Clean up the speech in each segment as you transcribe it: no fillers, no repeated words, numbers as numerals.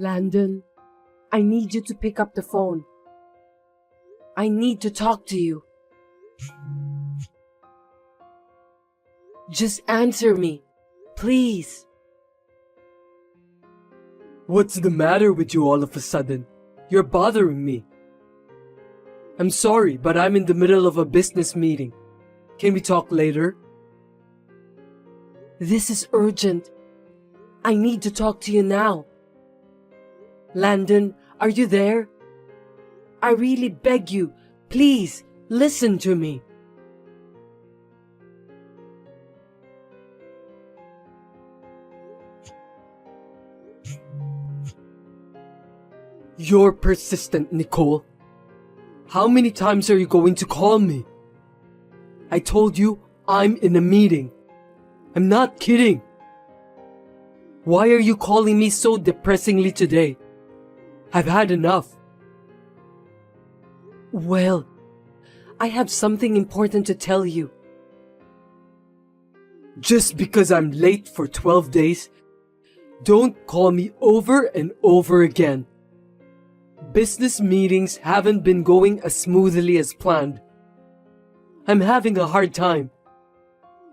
Landon, I need you to pick up the phone. I need to talk to you. Just answer me, please. What's the matter with you all of a sudden? You're bothering me. I'm sorry, but I'm in the middle of a business meeting. Can we talk later? This is urgent. I need to talk to you now. Landon, are you there? I really beg you, please, listen to me. You're persistent, Nicole. How many times are you going to call me? I told you I'm in a meeting. I'm not kidding. Why are you calling me so depressingly today? I've had enough. Well, I have something important to tell you. Just because I'm late for 12 days, don't call me over and over again. Business meetings haven't been going as smoothly as planned. I'm having a hard time.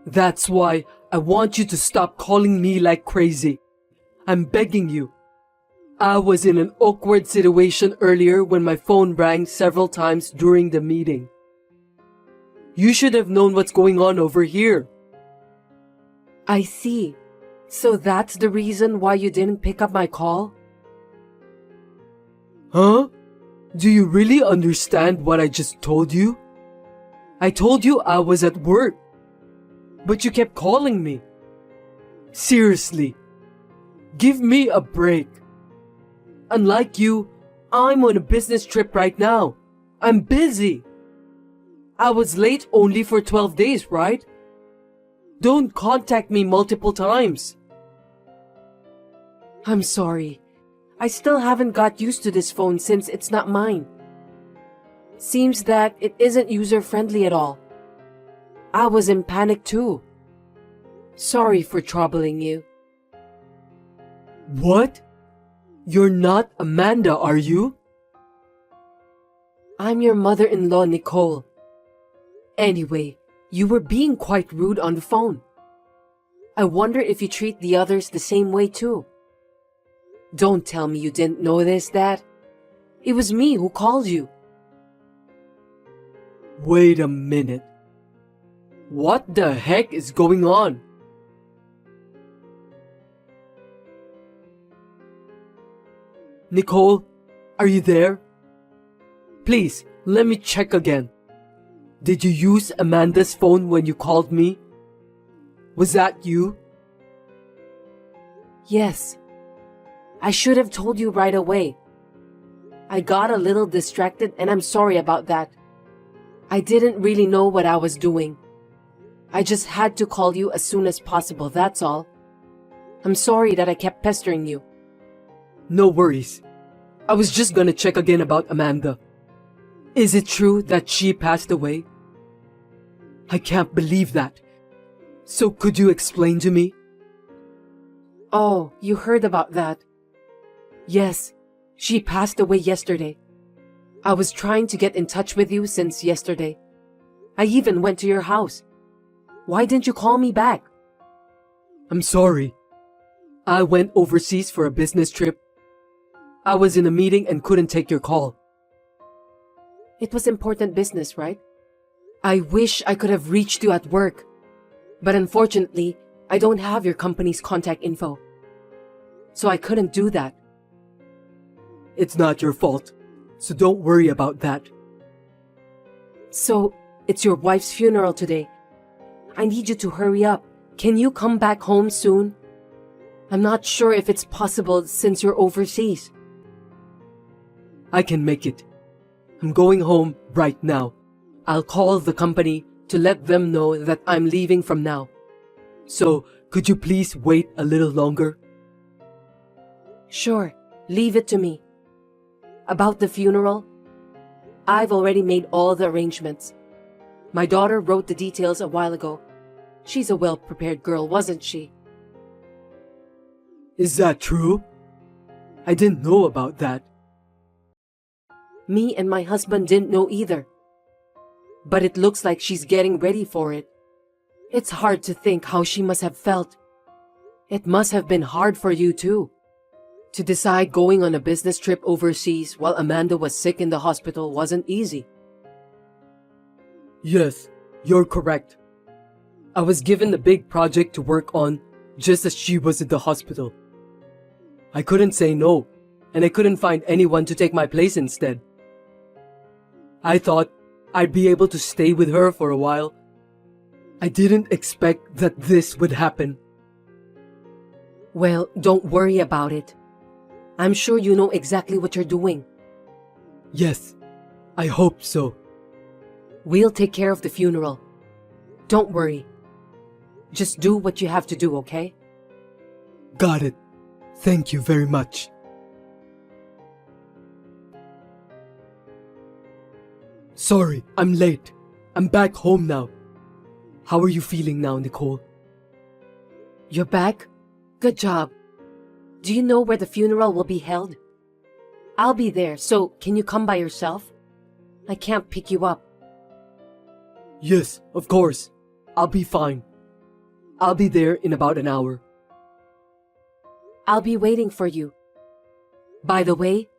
That's why I want you to stop calling me like crazy. I'm begging you. I was in an awkward situation earlier when my phone rang several times during the meeting. You should have known what's going on over here. I see. So that's the reason why you didn't pick up my call? Huh? Do you really understand what I just told you? I told you I was at work, but you kept calling me. Seriously, give me a break. Unlike you, I'm on a business trip right now. I'm busy. I was late only for 12 days, right? Don't contact me multiple times. I'm sorry. I still haven't got used to this phone since it's not mine. Seems that it isn't user-friendly at all. I was in panic too. Sorry for troubling you. What? You're not Amanda, are you? I'm your mother-in-law, Nicole. Anyway, you were being quite rude on the phone. I wonder if you treat the others the same way too. Don't tell me you didn't notice that. It was me who called you. Wait a minute. What the heck is going on? Nicole, are you there? Please, let me check again. Did you use Amanda's phone when you called me? Was that you? Yes. I should have told you right away. I got a little distracted and I'm sorry about that. I didn't really know what I was doing. I just had to call you as soon as possible, that's all. I'm sorry that I kept pestering you. No worries. I was just gonna check again about Amanda. Is it true that she passed away? I can't believe that. So could you explain to me? Oh, you heard about that. Yes, she passed away yesterday. I was trying to get in touch with you since yesterday. I even went to your house. Why didn't you call me back? I'm sorry. I went overseas for a business trip. I was in a meeting and couldn't take your call. It was important business, right? I wish I could have reached you at work. But unfortunately, I don't have your company's contact info. So I couldn't do that. It's not your fault, so don't worry about that. So, it's your wife's funeral today. I need you to hurry up. Can you come back home soon? I'm not sure if it's possible since you're overseas. I can make it. I'm going home right now. I'll call the company to let them know that I'm leaving from now. So, could you please wait a little longer? Sure, leave it to me. About the funeral, I've already made all the arrangements. My daughter wrote the details a while ago. She's a well-prepared girl, wasn't she? Is that true? I didn't know about that. Me and my husband didn't know either. But it looks like she's getting ready for it. It's hard to think how she must have felt. It must have been hard for you too. To decide going on a business trip overseas while Amanda was sick in the hospital wasn't easy. Yes, you're correct. I was given a big project to work on just as she was in the hospital. I couldn't say no, and I couldn't find anyone to take my place instead. I thought I'd be able to stay with her for a while. I didn't expect that this would happen. Well, don't worry about it. I'm sure you know exactly what you're doing. Yes, I hope so. We'll take care of the funeral. Don't worry. Just do what you have to do, okay? Got it. Thank you very much. Sorry, I'm late. I'm back home now. How are you feeling now, Nicole? You're back? Good job. Do you know where the funeral will be held? I'll be there, so can you come by yourself? I can't pick you up. Yes, of course. I'll be fine. I'll be there in about an hour. I'll be waiting for you. By the way,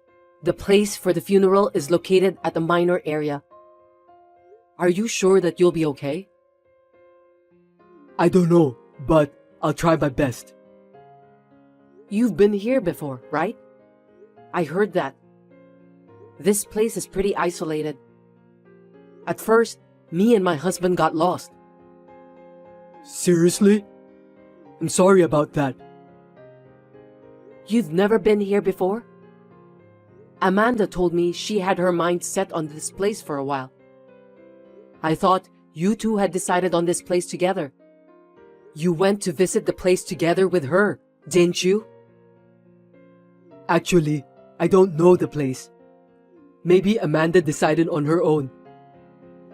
the place for the funeral is located at the minor area. Are you sure that you'll be okay? I don't know, but I'll try my best. You've been here before, right? I heard that. This place is pretty isolated. At first, me and my husband got lost. Seriously? I'm sorry about that. You've never been here before? Amanda told me she had her mind set on this place for a while. I thought you two had decided on this place together. You went to visit the place together with her, didn't you? Actually, I don't know the place. Maybe Amanda decided on her own.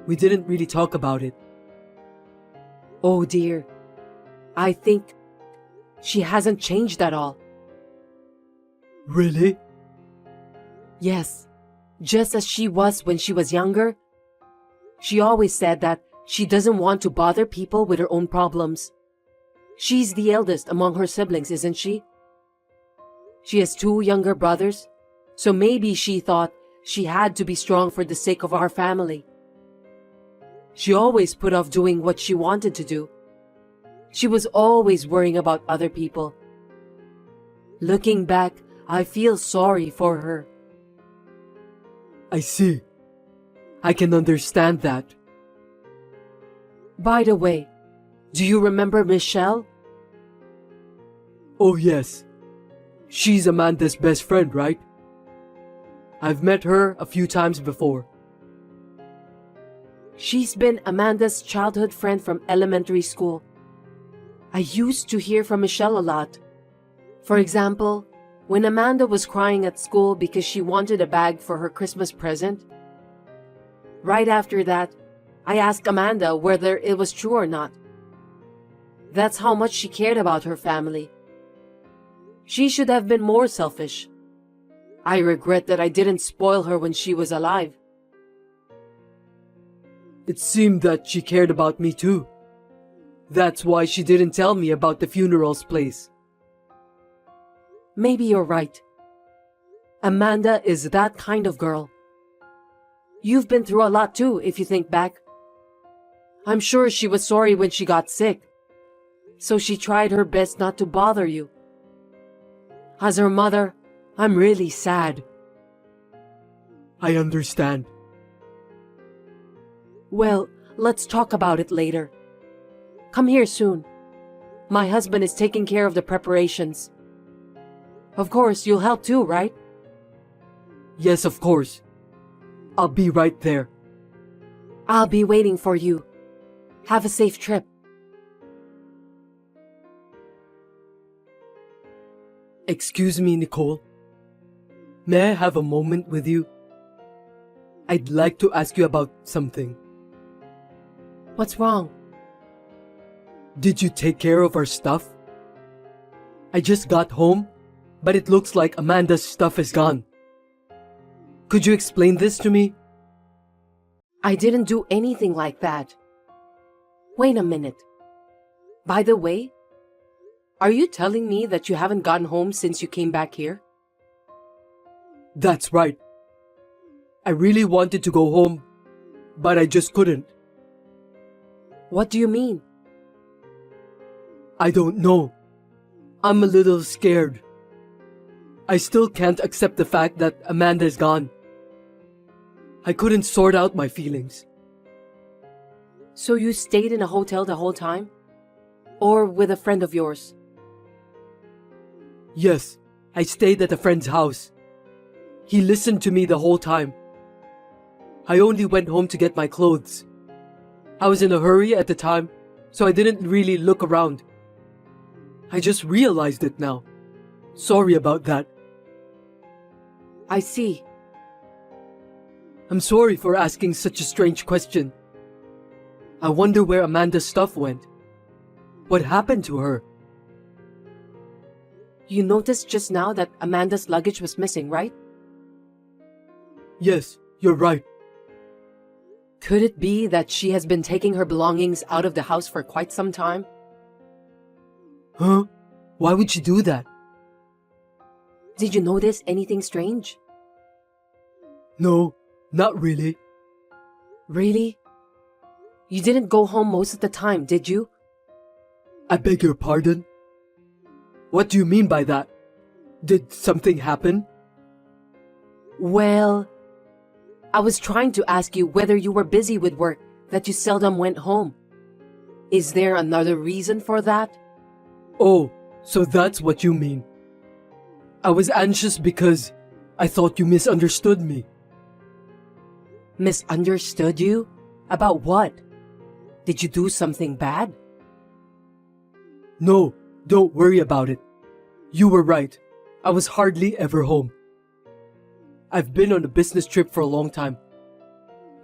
We didn't really talk about it. Oh dear. I think she hasn't changed at all. Really? Yes, just as she was when she was younger. She always said that she doesn't want to bother people with her own problems. She's the eldest among her siblings, isn't she? She has 2 younger brothers, so maybe she thought she had to be strong for the sake of our family. She always put off doing what she wanted to do. She was always worrying about other people. Looking back, I feel sorry for her. I see. I can understand that. By the way, do you remember Michelle? Oh yes. She's Amanda's best friend, right? I've met her a few times before. She's been Amanda's childhood friend from elementary school. I used to hear from Michelle a lot. For example, when Amanda was crying at school because she wanted a bag for her Christmas present. Right after that, I asked Amanda whether it was true or not. That's how much she cared about her family. She should have been more selfish. I regret that I didn't spoil her when she was alive. It seemed that she cared about me too. That's why she didn't tell me about the funeral's place. Maybe you're right. Amanda is that kind of girl. You've been through a lot too, if you think back. I'm sure she was sorry when she got sick, so she tried her best not to bother you. As her mother, I'm really sad. I understand. Well, let's talk about it later. Come here soon. My husband is taking care of the preparations. Of course, you'll help too, right? Yes, of course. I'll be right there. I'll be waiting for you. Have a safe trip. Excuse me, Nicole. May I have a moment with you? I'd like to ask you about something. What's wrong? Did you take care of our stuff? I just got home, but it looks like Amanda's stuff is gone. Could you explain this to me? I didn't do anything like that. Wait a minute. By the way, are you telling me that you haven't gotten home since you came back here? That's right. I really wanted to go home, but I just couldn't. What do you mean? I don't know. I'm a little scared. I still can't accept the fact that Amanda is gone. I couldn't sort out my feelings. So you stayed in a hotel the whole time? Or with a friend of yours? Yes, I stayed at a friend's house. He listened to me the whole time. I only went home to get my clothes. I was in a hurry at the time, so I didn't really look around. I just realized it now. Sorry about that. I see. I'm sorry for asking such a strange question. I wonder where Amanda's stuff went. What happened to her? You noticed just now that Amanda's luggage was missing, right? Yes, you're right. Could it be that she has been taking her belongings out of the house for quite some time? Huh? Why would she do that? Did you notice anything strange? No, not really. Really? You didn't go home most of the time, did you? I beg your pardon? What do you mean by that? Did something happen? Well, I was trying to ask you whether you were busy with work, that you seldom went home. Is there another reason for that? Oh, so that's what you mean. I was anxious because I thought you misunderstood me. Misunderstood you? About what? Did you do something bad? No, don't worry about it. You were right. I was hardly ever home. I've been on a business trip for a long time.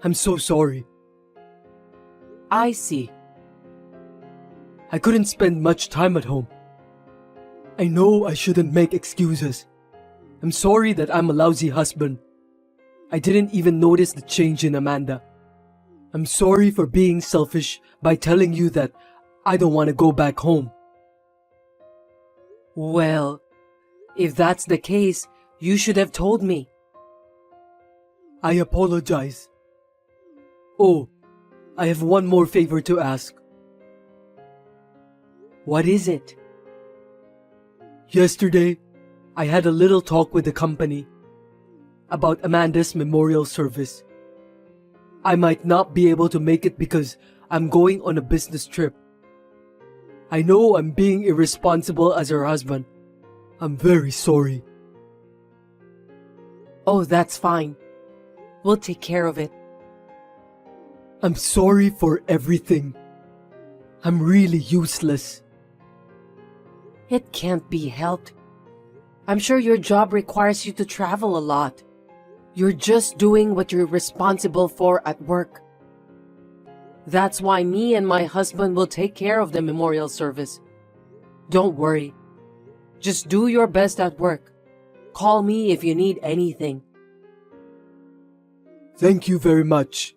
I'm so sorry. I see. I couldn't spend much time at home. I know I shouldn't make excuses. I'm sorry that I'm a lousy husband. I didn't even notice the change in Amanda. I'm sorry for being selfish by telling you that I don't want to go back home. Well, if that's the case, you should have told me. I apologize. Oh, I have one more favor to ask. What is it? Yesterday, I had a little talk with the company about Amanda's memorial service. I might not be able to make it because I'm going on a business trip. I know I'm being irresponsible as her husband. I'm very sorry. Oh, that's fine. We'll take care of it. I'm sorry for everything. I'm really useless. It can't be helped. I'm sure your job requires you to travel a lot. You're just doing what you're responsible for at work. That's why me and my husband will take care of the memorial service. Don't worry. Just do your best at work. Call me if you need anything. Thank you very much.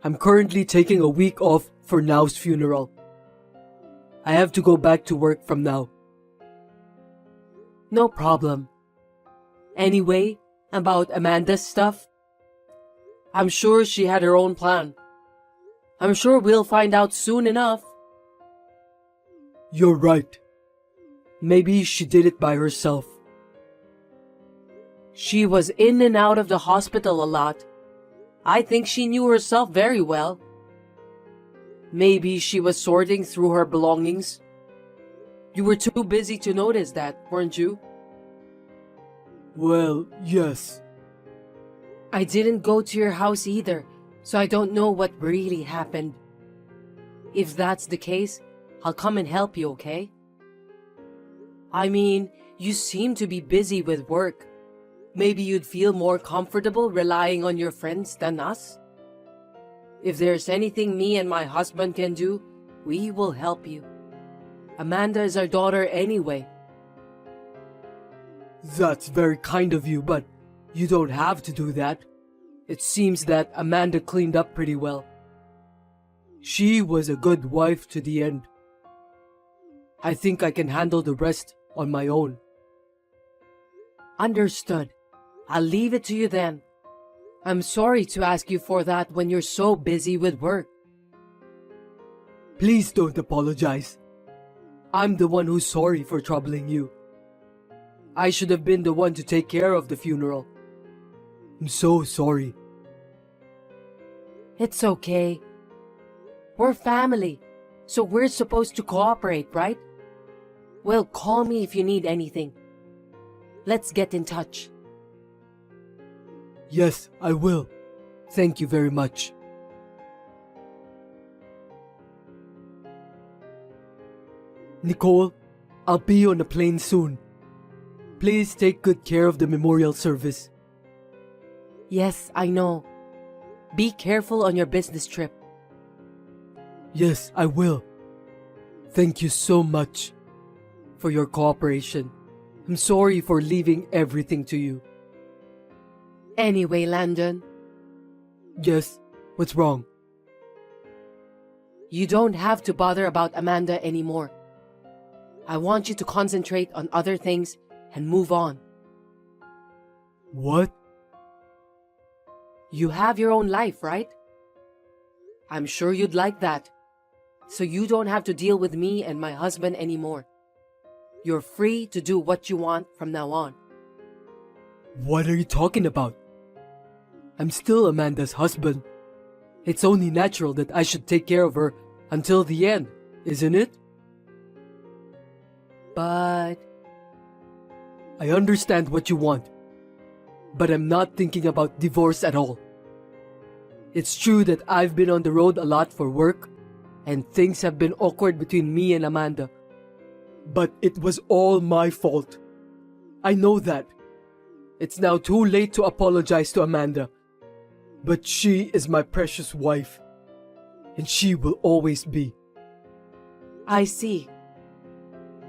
I'm currently taking a week off for Now's funeral. I have to go back to work from now. No problem. Anyway, about Amanda's stuff, I'm sure she had her own plan. I'm sure we'll find out soon enough. You're right. Maybe she did it by herself. She was in and out of the hospital a lot. I think she knew herself very well. Maybe she was sorting through her belongings. You were too busy to notice that, weren't you? Well, yes. I didn't go to your house either, so I don't know what really happened. If that's the case, I'll come and help you, okay? I mean, you seem to be busy with work. Maybe you'd feel more comfortable relying on your friends than us? If there's anything me and my husband can do, we will help you. Amanda is our daughter anyway. That's very kind of you, but you don't have to do that. It seems that Amanda cleaned up pretty well. She was a good wife to the end. I think I can handle the rest on my own. Understood. I'll leave it to you then. I'm sorry to ask you for that when you're so busy with work. Please don't apologize. I'm the one who's sorry for troubling you. I should have been the one to take care of the funeral. I'm so sorry. It's okay. We're family, so we're supposed to cooperate, right? Well, call me if you need anything. Let's get in touch. Yes, I will. Thank you very much. Nicole, I'll be on the plane soon. Please take good care of the memorial service. Yes, I know. Be careful on your business trip. Yes, I will. Thank you so much for your cooperation. I'm sorry for leaving everything to you. Anyway, Landon, Yes, what's wrong? you don't have to bother about Amanda anymore. I want you to concentrate on other things and move on. What? You have your own life, right? I'm sure you'd like that. So you don't have to deal with me and my husband anymore. You're free to do what you want from now on. What are you talking about? I'm still Amanda's husband. It's only natural that I should take care of her until the end, isn't it? But I understand what you want, but I'm not thinking about divorce at all. It's true that I've been on the road a lot for work, and things have been awkward between me and Amanda. But it was all my fault. I know that. It's now too late to apologize to Amanda. But she is my precious wife, and she will always be. I see.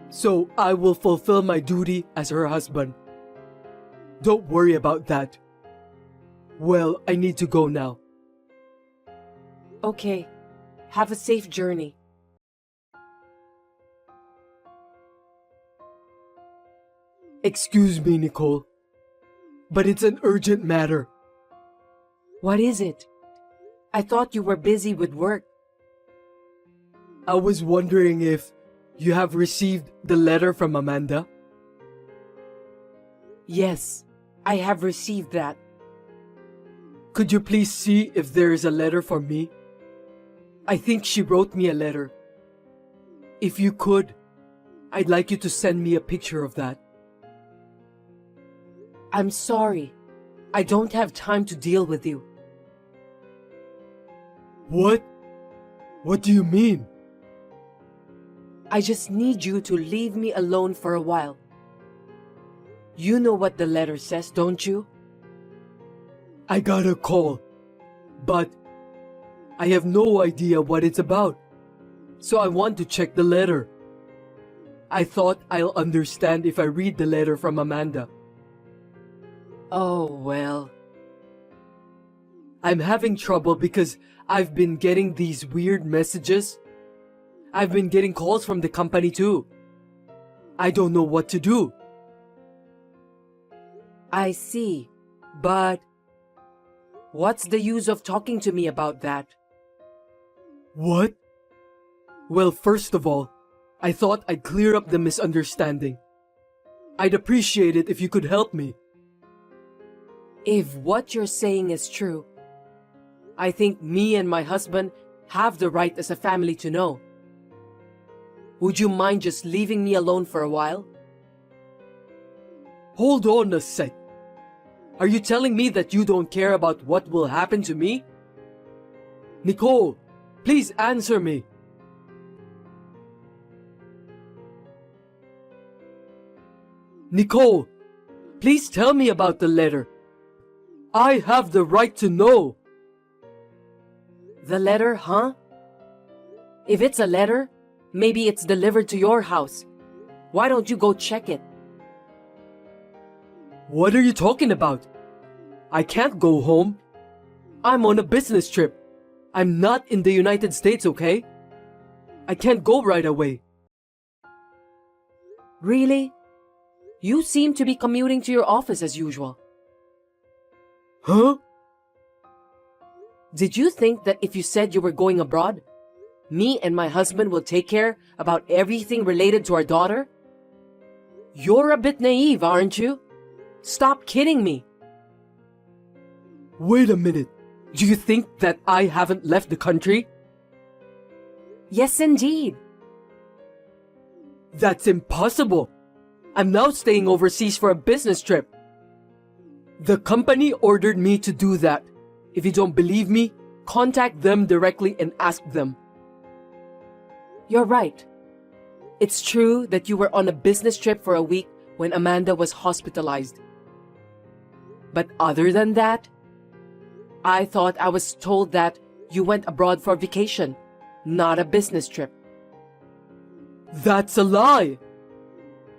So I will fulfill my duty as her husband. Don't worry about that. Well, I need to go now. Okay. Have a safe journey. Excuse me, Nicole, but it's an urgent matter. What is it? I thought you were busy with work. I was wondering if you have received the letter from Amanda. Yes, I have received that. Could you please see if there is a letter for me? I think she wrote me a letter. If you could, I'd like you to send me a picture of that. I'm sorry. I don't have time to deal with you. What? What do you mean? I just need you to leave me alone for a while. You know what the letter says, don't you? I got a call, but I have no idea what it's about. So I want to check the letter. I thought I'll understand if I read the letter from Amanda. Oh, well. I'm having trouble because I've been getting these weird messages. I've been getting calls from the company too. I don't know what to do. I see. But what's the use of talking to me about that? What? Well, first of all, I thought I'd clear up the misunderstanding. I'd appreciate it if you could help me. If what you're saying is true, I think me and my husband have the right as a family to know. Would you mind just leaving me alone for a while? Hold on a sec. Are you telling me that you don't care about what will happen to me? Nicole, please answer me. Nicole, please tell me about the letter. I have the right to know. The letter, huh? If it's a letter, maybe it's delivered to your house. Why don't you go check it? What are you talking about? I can't go home. I'm on a business trip. I'm not in the United States, okay? I can't go right away. Really? You seem to be commuting to your office as usual. Huh? Did you think that if you said you were going abroad, me and my husband will take care about everything related to our daughter? You're a bit naive, aren't you? Stop kidding me. Wait a minute. Do you think that I haven't left the country? Yes, indeed. That's impossible. I'm now staying overseas for a business trip. The company ordered me to do that. If you don't believe me, contact them directly and ask them. You're right. It's true that you were on a business trip for a week when Amanda was hospitalized. But other than that, I thought I was told that you went abroad for vacation, not a business trip. That's a lie.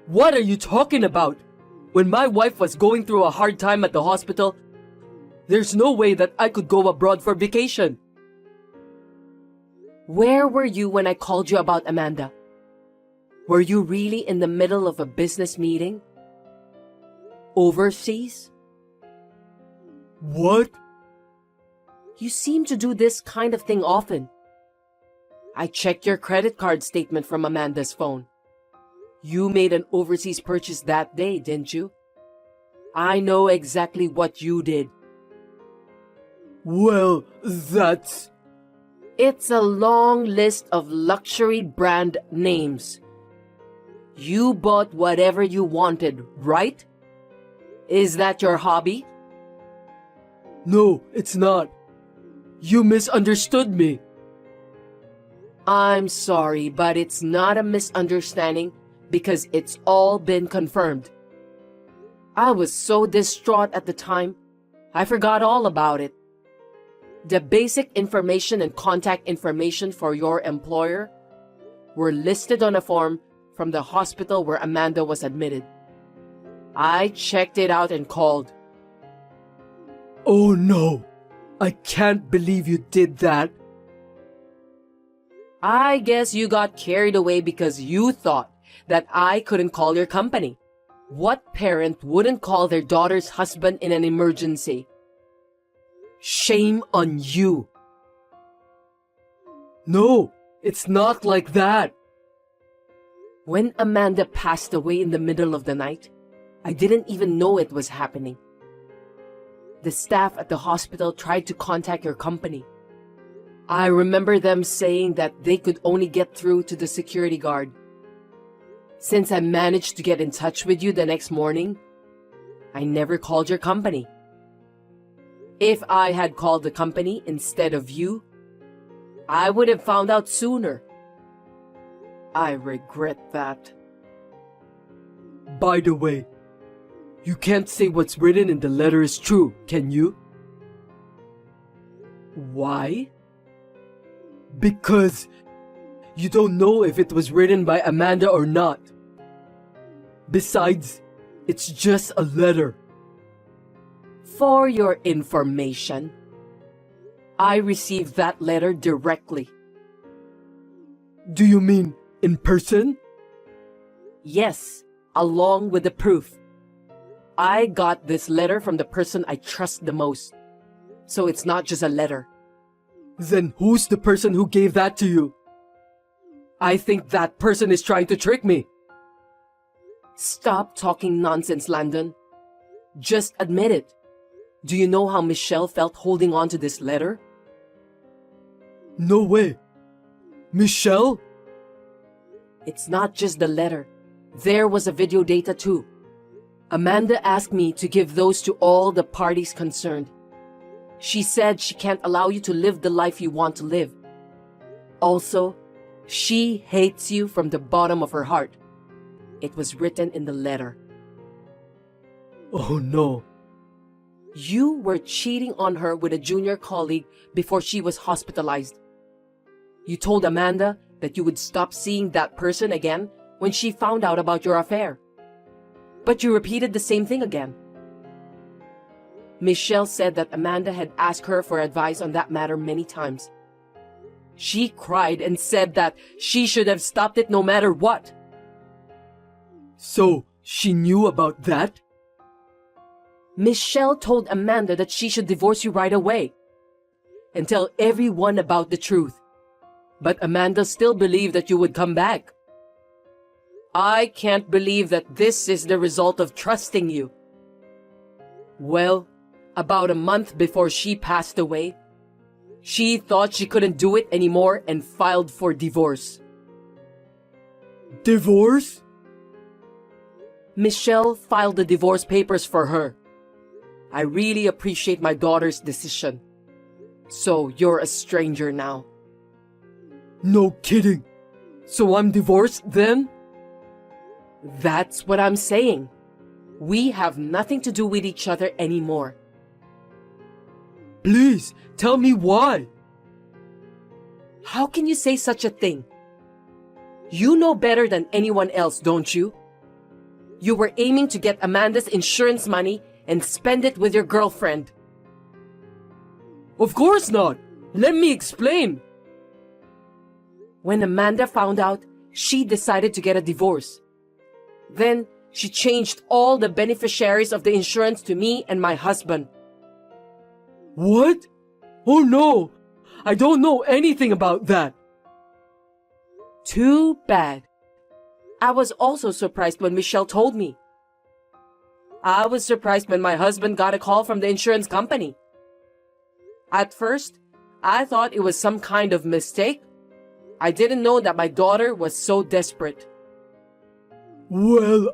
What are you talking about? When my wife was going through a hard time at the hospital, there's no way that I could go abroad for vacation. Where were you when I called you about Amanda? Were you really in the middle of a business meeting? Overseas? What? You seem to do this kind of thing often. I checked your credit card statement from Amanda's phone. You made an overseas purchase that day, didn't you? I know exactly what you did. Well, that's... It's a long list of luxury brand names. You bought whatever you wanted, right? Is that your hobby? No, it's not. You misunderstood me. I'm sorry, but it's not a misunderstanding because it's all been confirmed. I was so distraught at the time, I forgot all about it. The basic information and contact information for your employer were listed on a form from the hospital where Amanda was admitted. I checked it out and called. Oh no, I can't believe you did that. I guess you got carried away because you thought that I couldn't call your company. What parent wouldn't call their daughter's husband in an emergency? Shame on you. No, it's not like that. When Amanda passed away in the middle of the night, I didn't even know it was happening. The staff at the hospital tried to contact your company. I remember them saying that they could only get through to the security guard. Since I managed to get in touch with you the next morning, I never called your company. If I had called the company instead of you, I would have found out sooner. I regret that. By the way, you can't say what's written in the letter is true, can you? Why? Because you don't know if it was written by Amanda or not. Besides, it's just a letter. For your information, I received that letter directly. Do you mean in person? Yes, along with the proof. I got this letter from the person I trust the most. So it's not just a letter. Then who's the person who gave that to you? I think that person is trying to trick me. Stop talking nonsense, Landon. Just admit it. Do you know how Michelle felt holding on to this letter? No way. Michelle? It's not just the letter. There was a video data too. Amanda asked me to give those to all the parties concerned. She said she can't allow you to live the life you want to live. Also, she hates you from the bottom of her heart. It was written in the letter. Oh no. You were cheating on her with a junior colleague before she was hospitalized. You told Amanda that you would stop seeing that person again when she found out about your affair. But you repeated the same thing again. Michelle said that Amanda had asked her for advice on that matter many times. She cried and said that she should have stopped it no matter what. So, she knew about that? Michelle told Amanda that she should divorce you right away and tell everyone about the truth. But Amanda still believed that you would come back. I can't believe that this is the result of trusting you. Well, about a month before she passed away, she thought she couldn't do it anymore and filed for divorce. Divorce? Michelle filed the divorce papers for her. I really appreciate my daughter's decision. So you're a stranger now. No kidding. So I'm divorced then? That's what I'm saying. We have nothing to do with each other anymore. Please, tell me why. How can you say such a thing? You know better than anyone else, don't you? You were aiming to get Amanda's insurance money and spend it with your girlfriend. Of course not. Let me explain. When Amanda found out, she decided to get a divorce. Then she changed all the beneficiaries of the insurance to me and my husband. What? Oh no! I don't know anything about that. Too bad. I was also surprised when Michelle told me. I was surprised when my husband got a call from the insurance company. At first, I thought it was some kind of mistake. I didn't know that my daughter was so desperate. Well,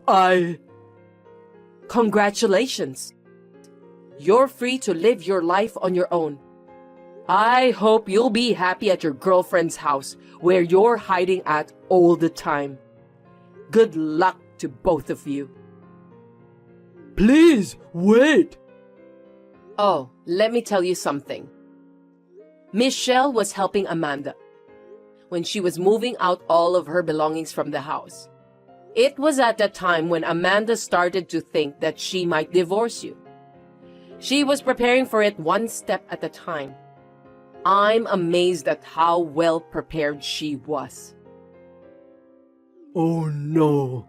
Congratulations. You're free to live your life on your own. I hope you'll be happy at your girlfriend's house where you're hiding at all the time. Good luck to both of you. Please, wait. Oh, let me tell you something. Michelle was helping Amanda when she was moving out all of her belongings from the house. It was at that time when Amanda started to think that she might divorce you. She was preparing for it one step at a time. I'm amazed at how well prepared she was. Oh no.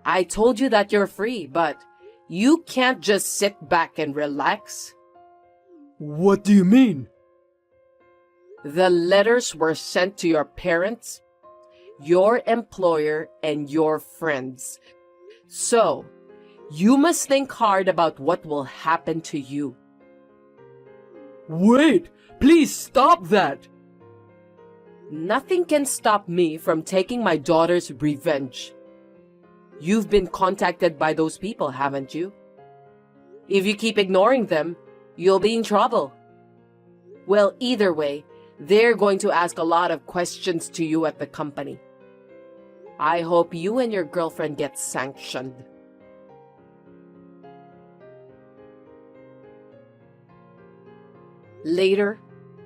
I told you that you're free, but you can't just sit back and relax. What do you mean? The letters were sent to your parents, your employer, and your friends. So, you must think hard about what will happen to you. Wait, please stop that. Nothing can stop me from taking my daughter's revenge. You've been contacted by those people, haven't you? If you keep ignoring them, you'll be in trouble. Well, either way, they're going to ask a lot of questions to you at the company. I hope you and your girlfriend get sanctioned. Later,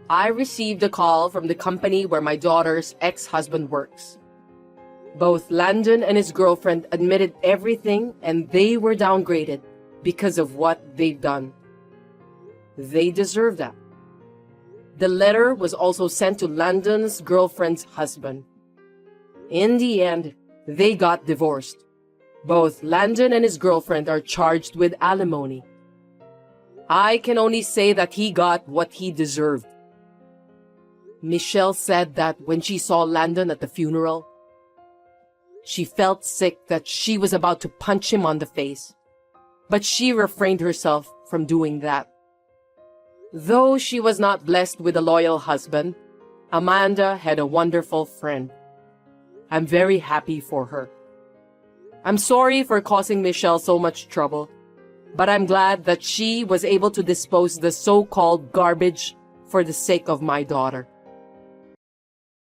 I received a call from the company where my daughter's ex-husband works. Both Landon and his girlfriend admitted everything and they were downgraded because of what they've done. They deserve that. The letter was also sent to Landon's girlfriend's husband. In the end, they got divorced. Both Landon and his girlfriend are charged with alimony. I can only say that he got what he deserved. Michelle said that when she saw Landon at the funeral, she felt sick that she was about to punch him on the face, but she refrained herself from doing that. Though she was not blessed with a loyal husband, Amanda had a wonderful friend. I'm very happy for her. I'm sorry for causing Michelle so much trouble, but I'm glad that she was able to dispose the so-called garbage for the sake of my daughter.